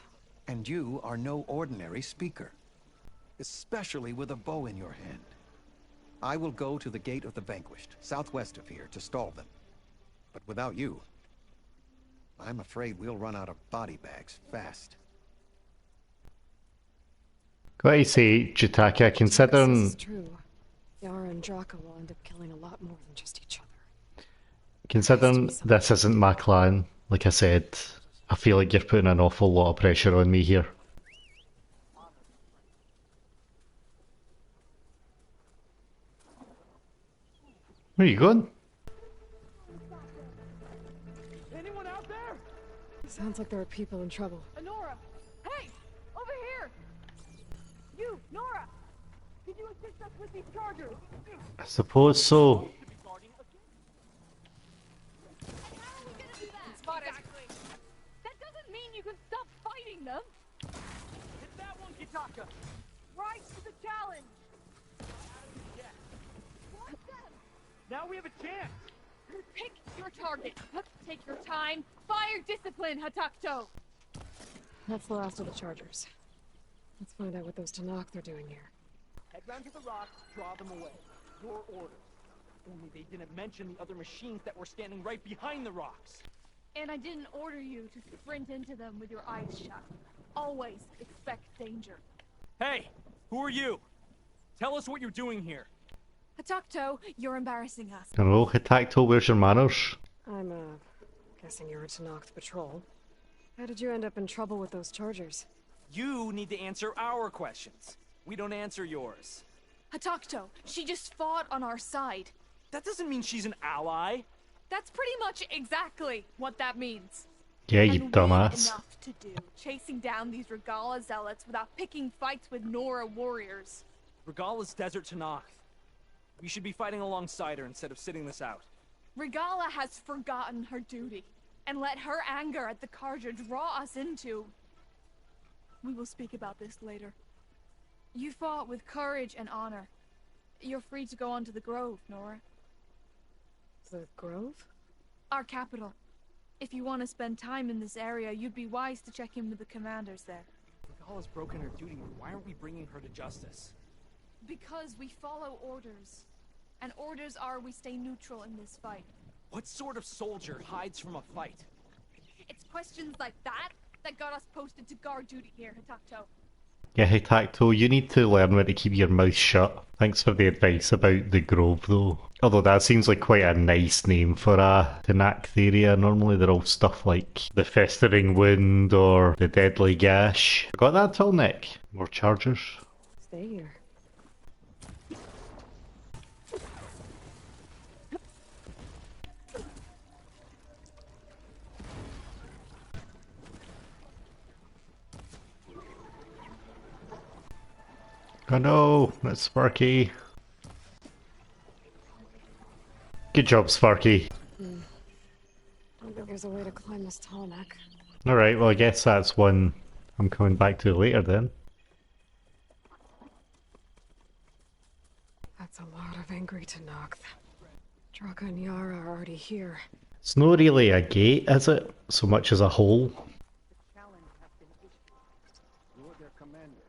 O: And you are no ordinary speaker, especially with a bow in your hand. I will go to the Gate of the Vanquished, southwest of here, to stall them. But without you, I'm afraid we'll run out of body bags fast.
A: Gotta say, Jutaka,
B: This
A: considering
B: is true. Yara and Draka will end up killing a lot more than just each other.
A: this isn't my clan, like I said, I feel like you're putting an awful lot of pressure on me here. Where are you going?
K: Anyone out there?
B: Sounds like there are people in trouble.
L: Nora! Hey! Over here! You, Nora! Can you assist us with these chargers?
A: I suppose so.
L: Spotted. That doesn't mean you can stop fighting them!
K: Hit that one, Kitaka!
L: Rise to the challenge!
K: Now we have a chance!
L: Pick your target. Take your time. Fire discipline, Hatakto!
B: That's the last of the Chargers. Let's find out what those Tanakh are doing here.
K: Head round to the rocks, draw them away. Your orders. Only they didn't mention the other machines that were standing right behind the rocks.
L: And I didn't order you to sprint into them with your eyes shut. Always expect danger.
K: Hey! Who are you? Tell us what you're doing here.
L: Hatakto, you're embarrassing us.
A: Hello, Hitacto, where's your manners?
B: I'm, guessing you're a Tanakh patrol. How did you end up in trouble with those Chargers?
K: You need to answer our questions. We don't answer yours.
L: Hatakto, she just fought on our side.
K: That doesn't mean she's an ally.
L: That's pretty much exactly what that means.
A: Yeah, you
L: And
A: dumbass.
L: enough to do, chasing down these Regala zealots without picking fights with Nora warriors.
K: Regala's desert Tanakh. We should be fighting alongside her instead of sitting this out.
L: Regala has forgotten her duty, and let her anger at the Carja draw us into... We will speak about this later. You fought with courage and honor. You're free to go on to the Grove, Nora.
B: The Grove?
L: Our capital. If you want to spend time in this area, you'd be wise to check in with the commanders there.
K: Regala's broken her duty. Why aren't we bringing her to justice?
L: Because we follow orders. And orders are we stay neutral in this fight.
K: What sort of soldier hides from a fight?
L: It's questions like that that got us posted to guard duty here, Hatakto.
A: Yeah, Hitacto, you need to learn when to keep your mouth shut. Thanks for the advice about the Grove, though. Although that seems like quite a nice name for a Tanakh area. Normally they're all stuff like the Festering Wound or the Deadly Gash. Got that till Nick? More Chargers?
B: Stay here.
A: Oh no, that's Sparky. Good job, Sparky.
B: Don't think there's a way to climb this tarmac.
A: Alright, well I guess that's one I'm coming back to later then.
B: That's a lot of angry Tanakh. Draka and Yara are already here.
A: It's not really a gate, is it? So much as a hole.
O: You're their commander.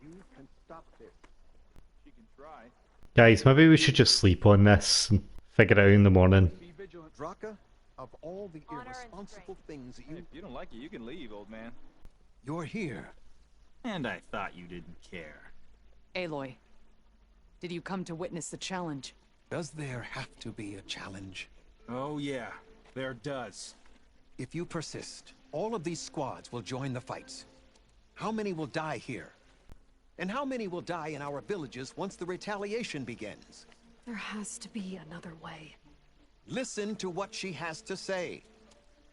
O: You can stop this.
F: She can try.
A: Guys, maybe we should just sleep on this and figure it out in the morning.
F: Be vigilant.
O: Draka, of all the irresponsible things that
P: Hey, if you don't like it, you can leave, old man.
O: You're here.
Q: And I thought you didn't care.
R: Aloy, did you come to witness the challenge?
O: Does there have to be a challenge?
M: Oh yeah, there does.
O: If you persist, all of these squads will join the fights. How many will die here? And how many will die in our villages once the retaliation begins?
B: There has to be another way.
O: Listen to what she has to say.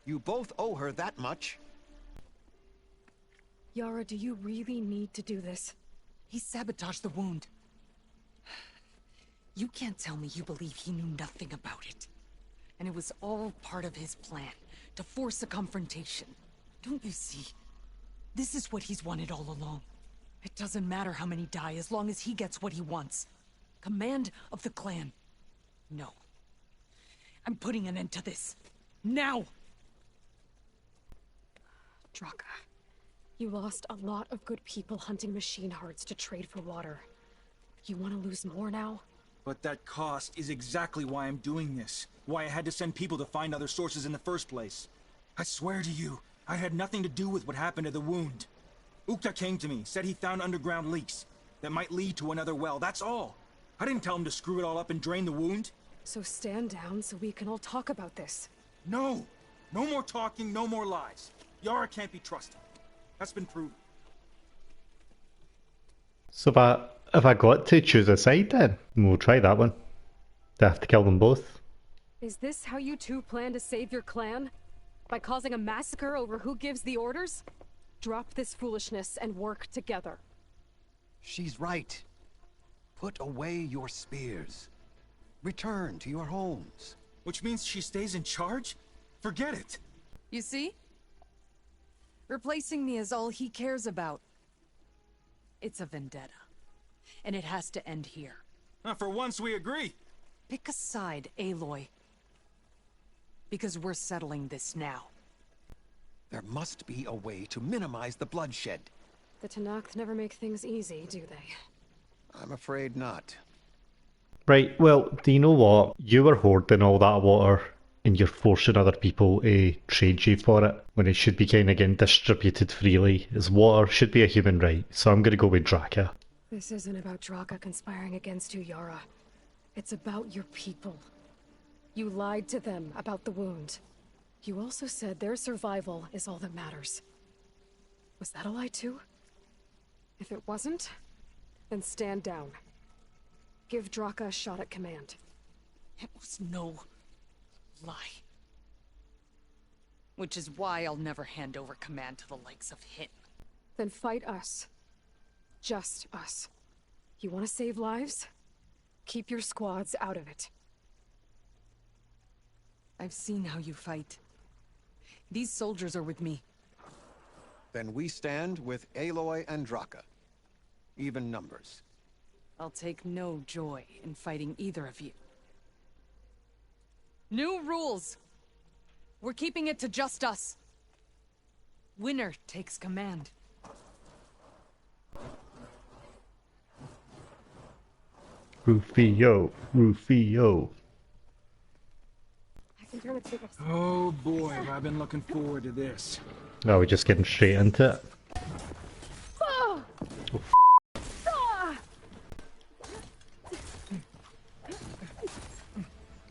O: You both owe her that much.
B: Yara, do you really need to do this?
R: He sabotaged the wound. You can't tell me you believe he knew nothing about it. And it was all part of his plan, to force a confrontation. Don't you see? This is what he's wanted all along. It doesn't matter how many die as long as he gets what he wants. Command of the clan. No. I'm putting an end to this. Now!
B: Draka, You lost a lot of good people hunting machine hearts to trade for water. You want to lose more now?
M: But that cost is exactly why I'm doing this. Why I had to send people to find other sources in the first place. I swear to you, I had nothing to do with what happened to the wound. Ukta came to me, said he found underground leaks that might lead to another well, that's all. I didn't tell him to screw it all up and drain the wound.
B: So stand down so we can all talk about this.
M: No! No more talking, no more lies. Yara can't be trusted. That's been proven.
A: So if I got to choose a side then, we'll try that one. Do I have to kill them both?
B: Is this how you two plan to save your clan? By causing a massacre over who gives the orders? Drop this foolishness and work together.
O: She's right. Put away your spears. Return to your homes.
M: Which means she stays in charge? Forget it.
R: You see? Replacing me is all he cares about. It's a vendetta. And it has to end here.
M: For once we agree.
R: Pick a side, Aloy. Because we're settling this now.
O: There must be a way to minimize the bloodshed.
B: The Tenakth never make things easy, do they?
O: I'm afraid not.
A: Right, well, do you know what? You were hoarding all that water and you're forcing other people to trade you for it when it should be kind of getting distributed freely. As water should be a human right, so I'm going to go with Draka.
B: This isn't about Draka conspiring against you, Yara. It's about your people. You lied to them about the wound. You also said their survival is all that matters. Was that a lie too? If it wasn't, then stand down. Give Draka a shot at command.
R: It was no lie. Which is why I'll never hand over command to the likes of him.
B: Then fight us. Just us. You want to save lives? Keep your squads out of it.
R: I've seen how you fight. These soldiers are with me.
O: Then we stand with Aloy and Draka. Even numbers.
R: I'll take no joy in fighting either of you. New rules! We're keeping it to just us. Winner takes command.
A: Rufio, Rufio.
B: I can turn it to this.
M: Oh boy, have I been looking forward to this.
A: Oh, we're just getting straight into it.
B: Oh.
A: Oh,
B: Ah.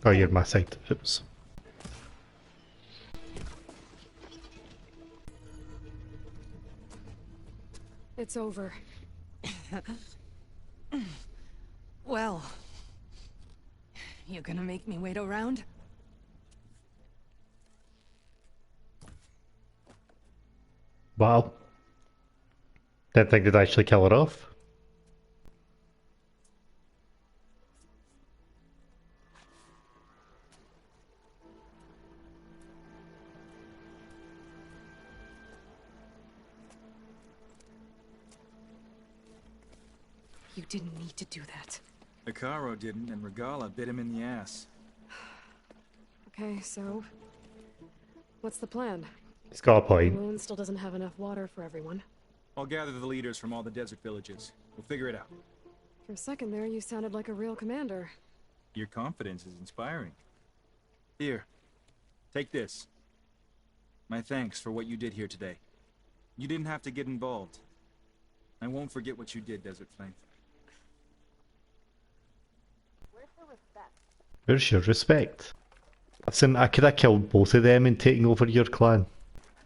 A: oh, you're my side. Oops.
B: It's over.
R: Well, you gonna make me wait around?
A: Wow. Didn't think they'd actually kill it off.
B: You didn't need to do that.
M: Ikaro didn't, and Regala bit him in the ass.
B: Okay, so... what's the plan?
A: He's got a point.
B: The moon still doesn't have enough water for everyone.
M: I'll gather the leaders from all the desert villages. We'll figure it out.
B: For a second there, you sounded like a real commander.
M: Your confidence is inspiring. Here, take this. My thanks for what you did here today. You didn't have to get involved. I won't forget what you did, Desert Flame.
A: Where's your respect? Listen, I could have killed both of them in taking over your clan.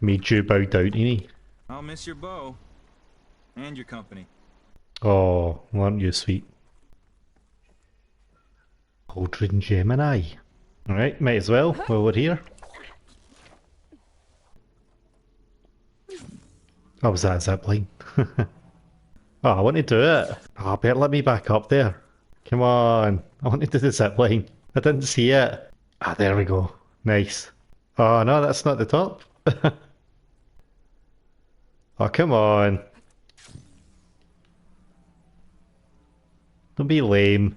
A: Made you bow down to me.
M: I'll miss your bow. And your company.
A: Oh, aren't you sweet? Cauldron Gemini. Alright, might as well while we're here. Oh, was that a zipline? Oh, I want to do it. Oh, better let me back up there. Come on. I want to do the zipline. I didn't see it. Ah, there we go. Nice. Oh, no, that's not the top. Oh, come on. Don't be lame.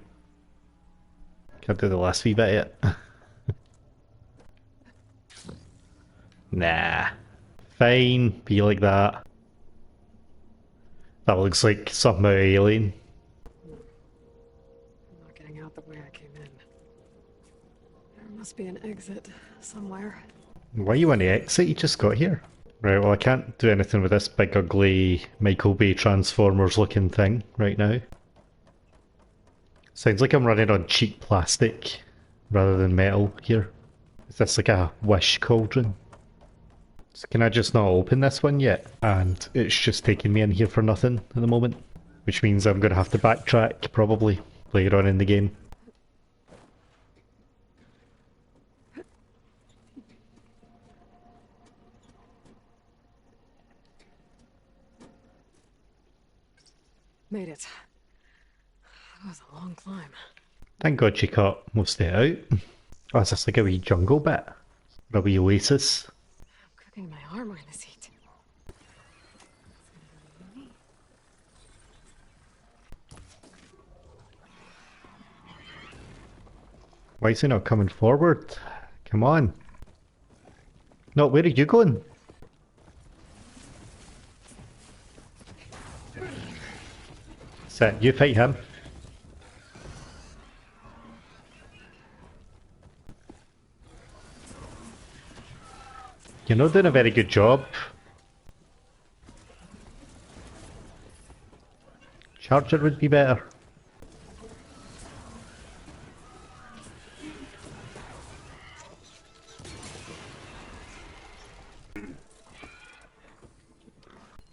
A: Can't do the last wee bit yet. Nah. Fine, be like that. That looks like something out of Alien.
B: I'm not getting out the way I came in. There must be an exit somewhere.
A: Why you want to exit? You just got here. Right, well I can't do anything with this big ugly Michael Bay Transformers looking thing right now. Sounds like I'm running on cheap plastic rather than metal here. Is this like a wish cauldron? So can I just not open this one yet? And it's just taking me in here for nothing at the moment. Which means I'm going to have to backtrack probably later on in the game.
B: Made it. That was a long climb.
A: Thank God she cut most of it out. Oh, is this like a wee jungle bit? A wee oasis?
B: I'm cooking my armor in this heat.
A: Why is he not coming forward? Come on. No, where are you going? Set, you fight him. You're not doing a very good job. Charger would be better.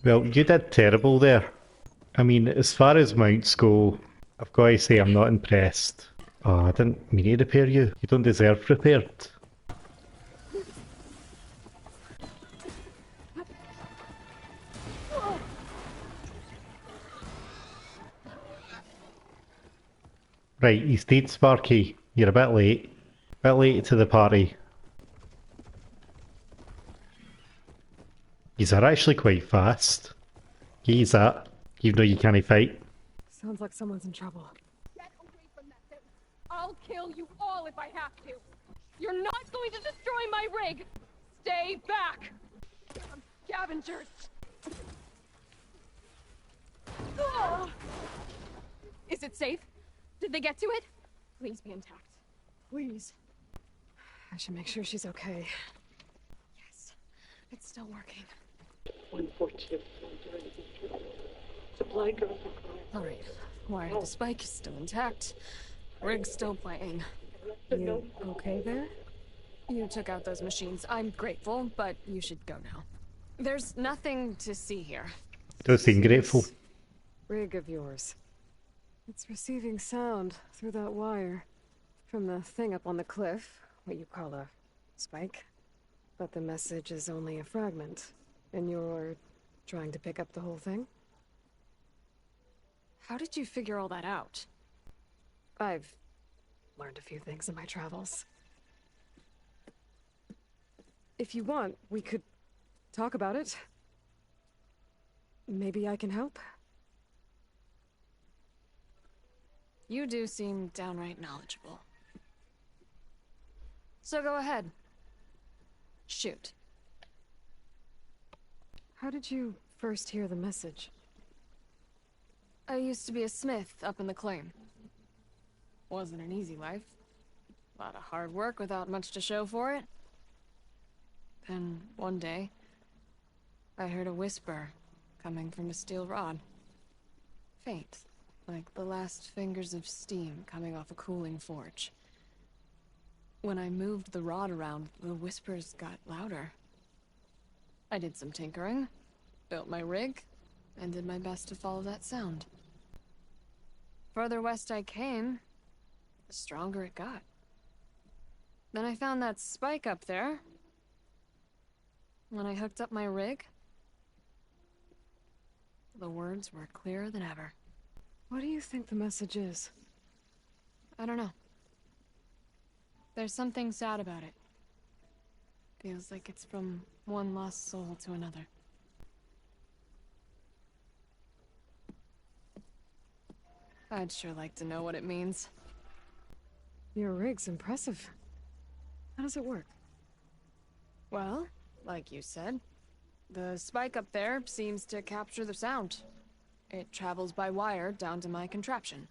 A: Well, you did terrible there. I mean, as far as mounts go, I've got to say I'm not impressed. Oh, I didn't mean to repair you. You don't deserve repaired. Right, you stayed Sparky. You're a bit late. Bit late to the party. Yous are actually quite fast. He's that, even though you can't fight.
B: Sounds like someone's in trouble.
L: Get away from that thing. I'll kill you all if I have to. You're not going to destroy my rig. Stay back. Scavengers. Is it safe? Did they get to it? Please be intact. Please.
B: I should make sure she's okay.
L: Yes, it's still working.
S: 114. Supply drop.
B: All right. Wire to the spike is still intact. Rig's still playing. You okay there?
L: You took out those machines. I'm grateful, but you should go now. There's nothing to see here.
A: Does seem grateful.
B: Rig of yours. It's receiving sound through that wire. From the thing up on the cliff, what you call a spike. But the message is only a fragment. And you're trying to pick up the whole thing?
L: How did you figure all that out?
B: I've learned a few things in my travels. If you want, we could talk about it. Maybe I can help?
L: You do seem downright knowledgeable. So go ahead. Shoot.
B: How did you first hear the message?
L: I used to be a smith up in the claim. Wasn't an easy life. A lot of hard work without much to show for it. Then, one day, I heard a whisper coming from a steel rod. Faint, like the last fingers of steam coming off a cooling forge. When I moved the rod around, the whispers got louder. I did some tinkering, built my rig, and did my best to follow that sound. Further west I came, the stronger it got. Then I found that spike up there. When I hooked up my rig, the words were clearer than ever.
B: What do you think the message is?
L: I don't know. There's something sad about it. Feels like it's from one lost soul to another. I'd sure like to know what it means.
B: Your rig's impressive. How does it work?
L: Well, like you said, the spike up there seems to capture the sound.
B: It travels by wire down to my contraption.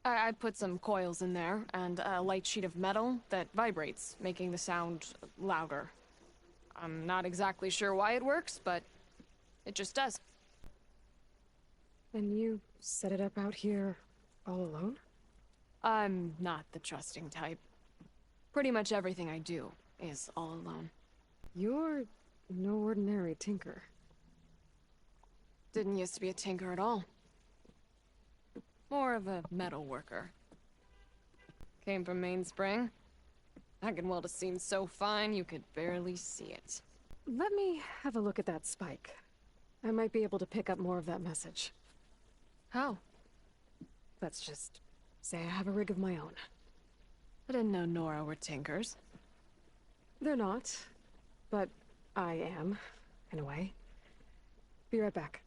B: I put some coils in there, and a light sheet of metal that vibrates, making the sound louder. I'm not exactly sure why it works, but it just does. And you set it up out here all alone? I'm not the trusting type. Pretty much everything I do is all alone. You're no ordinary tinker. Didn't used to be a tinker at all. More of a metal worker. Came from Mainspring. I can weld a seam so fine you could barely see it. Let me have a look at that spike. I might be able to pick up more of that message. How? Let's just say I have a rig of my own. I didn't know Nora were tinkers. They're not, but I am, in a way. Be right back.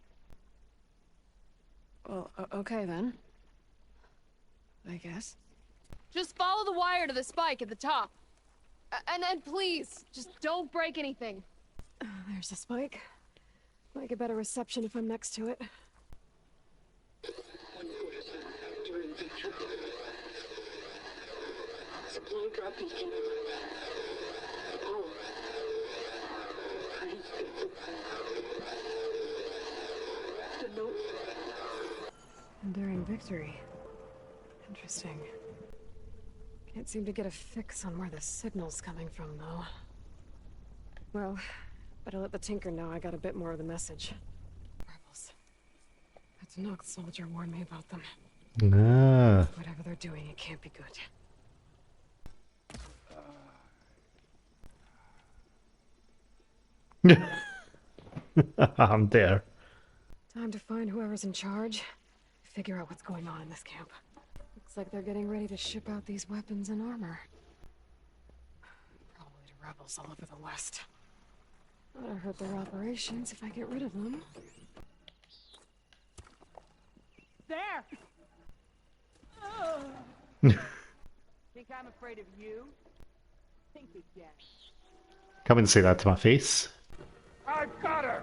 B: Well, okay then. I guess. Just follow the wire to the spike at the top. And then please, just don't break anything. There's the spike. Might get better reception if I'm next to it.
S: Supply drop beacon. Oh. The note.
B: Enduring victory. Interesting. Can't seem to get a fix on where the signal's coming from, though. Well, better let the Tinker know I got a bit more of the message. Rebels. That Tanakh soldier warned me about them.
A: Ah.
B: Whatever they're doing, it can't be good.
A: I'm there.
B: Time to find whoever's in charge. Figure out what's going on in this camp. Looks like they're getting ready to ship out these weapons and armor. Probably to rebels all over the West. That'll hurt their operations if I get rid of them.
J: There! Think I'm afraid of you? Think again.
A: Come and say that to my face.
J: I've got her!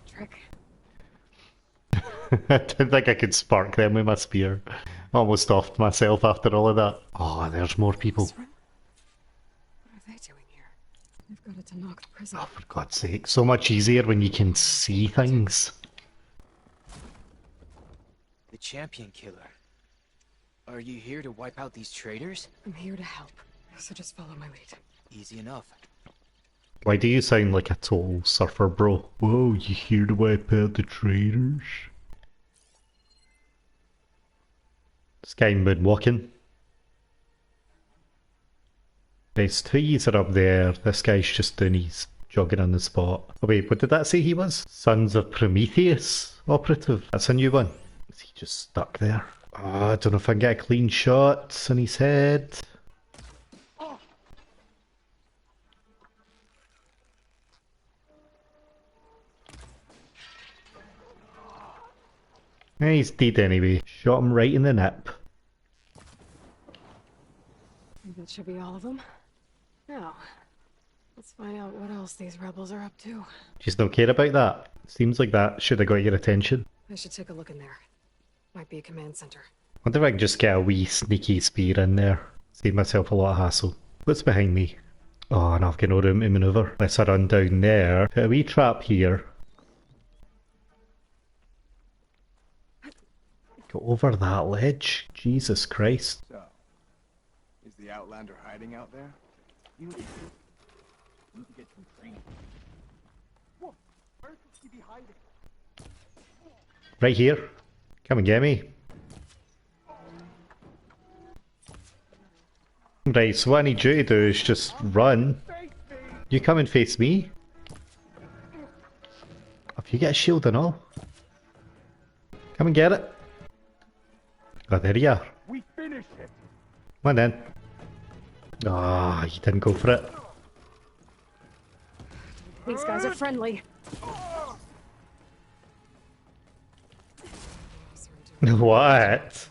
B: Trick.
A: I didn't think I could spark them with my spear. Almost offed myself after all of that. Oh, there's more people.
B: What are they doing here? They've got to knock the prison.
A: Oh, for God's sake. So much easier when you can see things.
T: The champion killer. Are you here to wipe out these traitors?
B: I'm here to help, so just follow my lead.
T: Easy enough.
A: Why do you sound like a total surfer bro? Whoa, you here to wipe out the traitors? This guy moonwalking. There's two yous are up there. This guy's just doing his jogging on the spot. Oh wait, what did that say he was? Sons of Prometheus operative. That's a new one. Is he just stuck there? Oh, I don't know if I can get a clean shot on his head. He's dead anyway. Shot him right in the nip.
B: That should be all of them. Now, let's find out what else these rebels are up to.
A: Just don't care about that. Seems like that should have got your attention.
B: I should take a look in there. Might be a command center.
A: Wonder if I can just get a wee sneaky spear in there. Save myself a lot of hassle. What's behind me? Oh, and I've got no room to manoeuvre. Let's run down there. Put a wee trap here. Go over that ledge. Jesus Christ.
P: So, is the Outlander hiding out there? You need to get some training. Whoa, where could she be hiding?
A: Right here. Come and get me. Right, so what I need you to do is just run. You come and face me. Have you got a shield and all? Come and get it. Oh, there you are.
P: We finish it.
A: Come on then. Ah, you didn't go for it.
B: These guys are friendly.
A: What?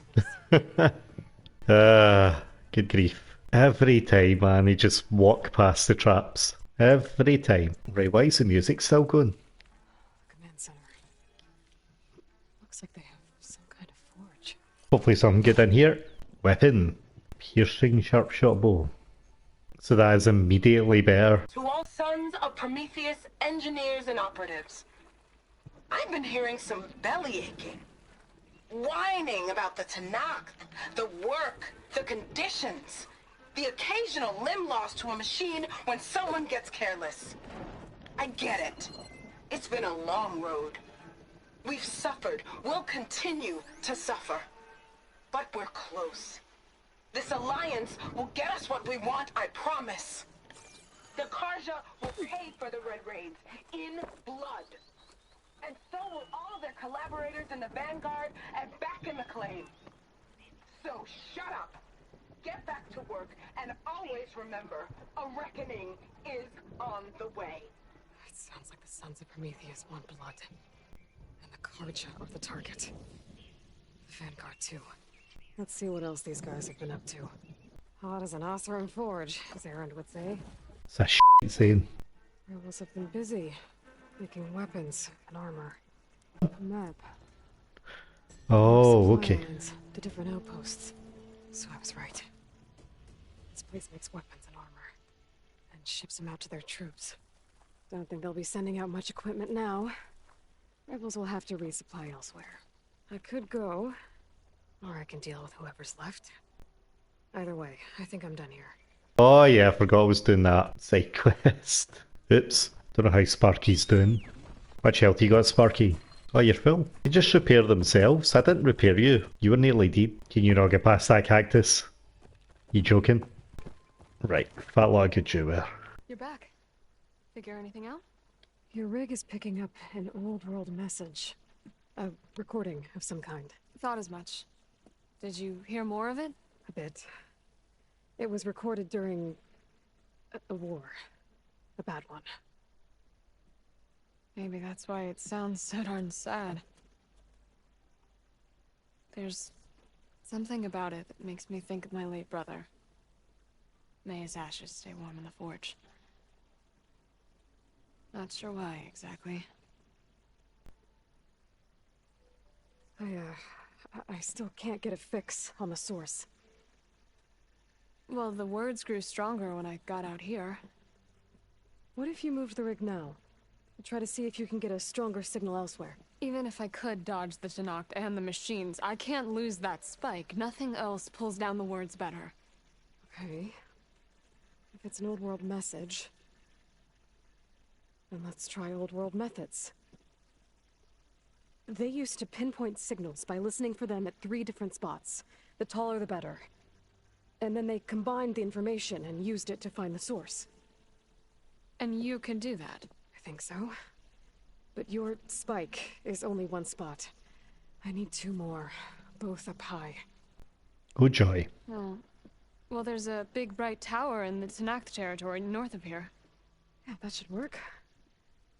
A: Good grief. Every time, man, he just walk past the traps. Every time. Right, why is the music still going?
B: Command center. Looks like they have some kind of forge.
A: Hopefully something good in here. Weapon. Piercing sharp shot bow. So that is immediately better.
U: To all sons of Prometheus, engineers and operatives, I've been hearing some belly aching, whining about the Tanakh, the work, the conditions, the occasional limb loss to a machine when someone gets careless. I get it. It's been a long road. We've suffered. We'll continue to suffer. But we're close. This alliance will get us what we want, I promise. The Karja will pay for the Red Raids in blood. And so will all their collaborators in the Vanguard and back in the claim. So shut up, get back to work, and always remember, a reckoning is on the way.
B: It sounds like the Sons of Prometheus want blood. And the Karja are the target. The Vanguard too. Let's see what else these guys have been up to. Hot as an Oseram forge, as Erend would say.
A: It's a shit scene.
B: Rebels have been busy, making weapons and armor. Map.
A: Oh,
B: Supply
A: okay.
B: lines to different outposts. So I was right. This place makes weapons and armor, and ships them out to their troops. Don't think they'll be sending out much equipment now. Rebels will have to resupply elsewhere. I could go, or I can deal with whoever's left. Either way, I think I'm done here.
A: Oh yeah, I forgot I was doing that side quest. Oops. Don't know how Sparky's doing. Much health you got, Sparky? Oh, you're full. You just repair themselves. I didn't repair you. You were nearly dead. Can you not get past that cactus? You joking? Right, fat lot of good you were.
B: You're back. Figure anything out? Your rig is picking up an old world message. A recording of some kind.
V: Thought as much. Did you hear more of it?
B: A bit. It was recorded during a war. A bad one.
V: Maybe that's why it sounds so darn sad. There's something about it that makes me think of my late brother. May his ashes stay warm in the forge. Not sure why, exactly.
B: I still can't get a fix on the source.
V: Well, the words grew stronger when I got out here.
B: What if you moved the rig now? Try to see if you can get a stronger signal elsewhere.
V: Even if I could dodge the Tanakh and the machines, I can't lose that spike. Nothing else pulls down the words better.
B: Okay. If it's an old world message, then let's try old world methods. They used to pinpoint signals by listening for them at 3 different spots. The taller the better. And then they combined the information and used it to find the source.
V: And you can do that?
B: I think so. But your spike is only 1 spot. I need 2 more, both up high.
A: Oh joy.
V: Oh. Well, there's a big bright tower in the Tanakh territory north of here.
B: Yeah, that should work.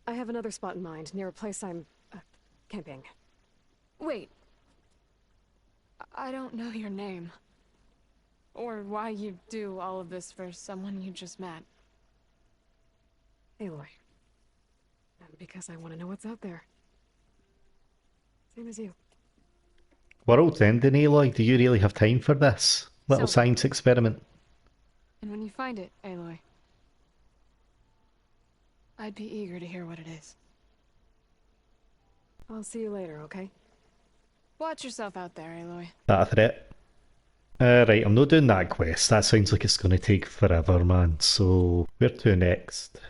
B: I have another spot in mind, near a place I'm camping.
V: Wait. I don't know your name. Or why you do all of this for someone you just met.
B: Aloy. And because I want to know what's out there. Same as you.
A: World's ending, Aloy. Do you really have time for this little
V: So-
A: science experiment?
V: And when you find it, Aloy, I'd be eager to hear what it is.
B: I'll see you later, okay?
V: Watch yourself out there, Aloy.
A: That a threat? Right, I'm not doing that quest. That sounds like it's going to take forever, man. So, where to next?